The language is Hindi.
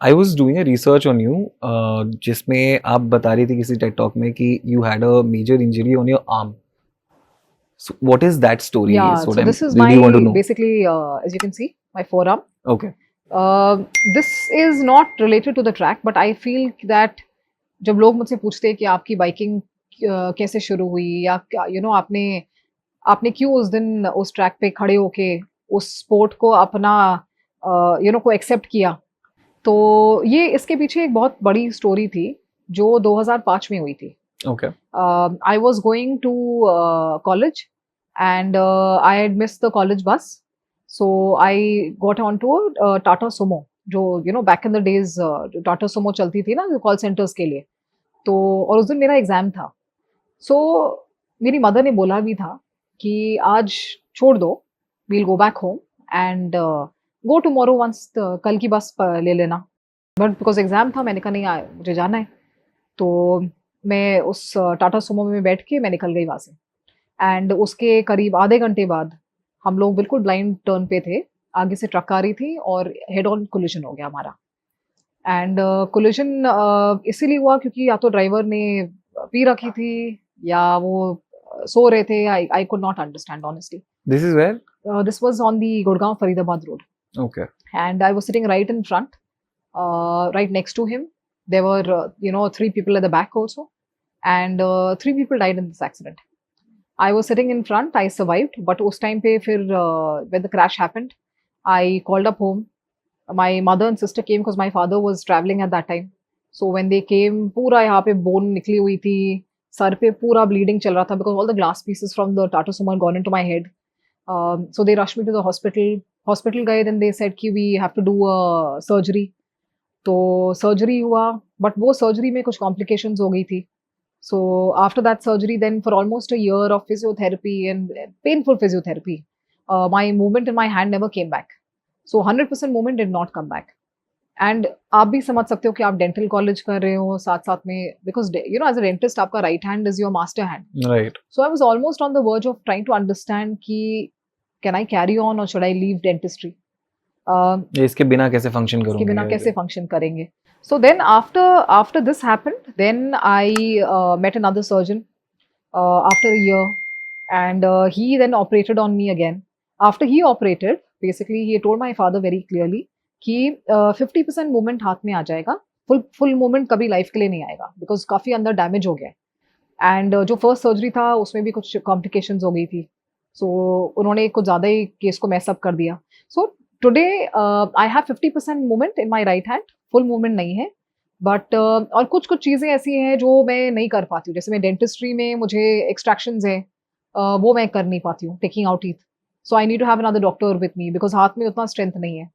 I was doing a research on you, जिसमें आप बता रही थी किसी टेड टॉक में कि you had a major injury on your arm. So what is that story? Yeah, So what so I'm this is really want to my know. basically, as you can see, my forearm. Okay. This is not related to the track, but I feel that जब लोग मुझसे पूछते हैं कि आपकी बाइकिंग कैसे शुरू हुई या क्या आपने आपने क्यों उस दिन उस ट्रैक पे खड़े होके उस स्पोर्ट को अपना को एक्सेप्ट किया, तो ये इसके पीछे एक बहुत बड़ी स्टोरी थी जो 2005 में हुई थी. Okay. I was going to college, and I had missed the college bus. So I got onto a Tata Sumo. जो back in the days Tata Sumo चलती थी ना कॉल सेंटर्स के लिए. तो और उस दिन मेरा एग्जाम था. सो मेरी मदर ने बोला भी था कि आज छोड़ दो, we'll go back home and go tomorrow once, कल की बस ले लेना. बट बिकॉज एग्जाम था मैंने कहा नहीं मुझे जाना है. तो मैं उस टाटा सुमो में बैठ के मैं निकल गई वहाँ से. एंड उसके करीब आधे घंटे बाद हम लोग बिल्कुल ब्लाइंड टर्न पे थे. आगे से ट्रक आ रही थी और हेड ऑन कोलिजन हो गया हमारा. एंड कोलिजन इसीलिए हुआ क्योंकि या तो ड्राइवर ने पी रखी थी या वो सो रहे थे. I could not understand honestly. This is where? This was on the Gurgaon Faridabad road. Okay. And I was sitting right in front, right next to him. There were, three people at the back also, and three people died in this accident. I was sitting in front. I survived, but उस time पे फिर when the crash happened, I called up home. My mother and sister came because my father was traveling at that time. So when they came, पूरा यहाँ पे bone निकली हुई थी, सर पे पूरा bleeding चल रहा था because all the glass pieces from the Tata Sumo had gone into my head. So they rushed me to the hospital. Hospital गए, then they said कि we have to do a surgery. तो सर्जरी हुआ, बट वो सर्जरी में कुछ कॉम्प्लिकेशंस हो गई थी. So after that surgery then for almost a year of physiotherapy and painful physiotherapy, my movement in my hand never came back. So 100% movement did not come back. And आप भी समझ सकते हो कि आप डेंटल कॉलेज कर रहे हो साथ साथ में, बिकॉज एज अ डेंटिस्ट आपका right hand is your master hand. Right. So I was almost on the verge of trying to understand कि कैन आई कैरी ऑन और शुड आई लीव डेंटिस्ट्री. ये इसके बिना कैसे फंक्शन इसके बिना करूंगे? कैसे फंक्शन करेंगे. So then after this happened, then I met another surgeon after a year, and he then operated on me again. After he operated, basically he told my father very clearly कि 50% मूवमेंट हाथ में आ जाएगा, फुल मूवमेंट कभी लाइफ के लिए नहीं आएगा बिकॉज काफी अंदर डैमेज हो गया है. एंड जो फर्स्ट सर्जरी था उसमें भी कुछ कॉम्प्लिकेशंस हो गई थी. सो उन्होंने कुछ ज़्यादा ही केस को मैसअप कर दिया. So today I have 50% movement in my right hand, full movement नहीं है. बट और कुछ कुछ चीज़ें ऐसी हैं जो मैं नहीं कर पाती हूँ. जैसे मैं डेंटिस्ट्री में मुझे एक्सट्रैक्शंस है, वो मैं कर नहीं पाती हूँ, taking out teeth. So I need to have another doctor with me because हाथ में उतना स्ट्रेंथ नहीं है.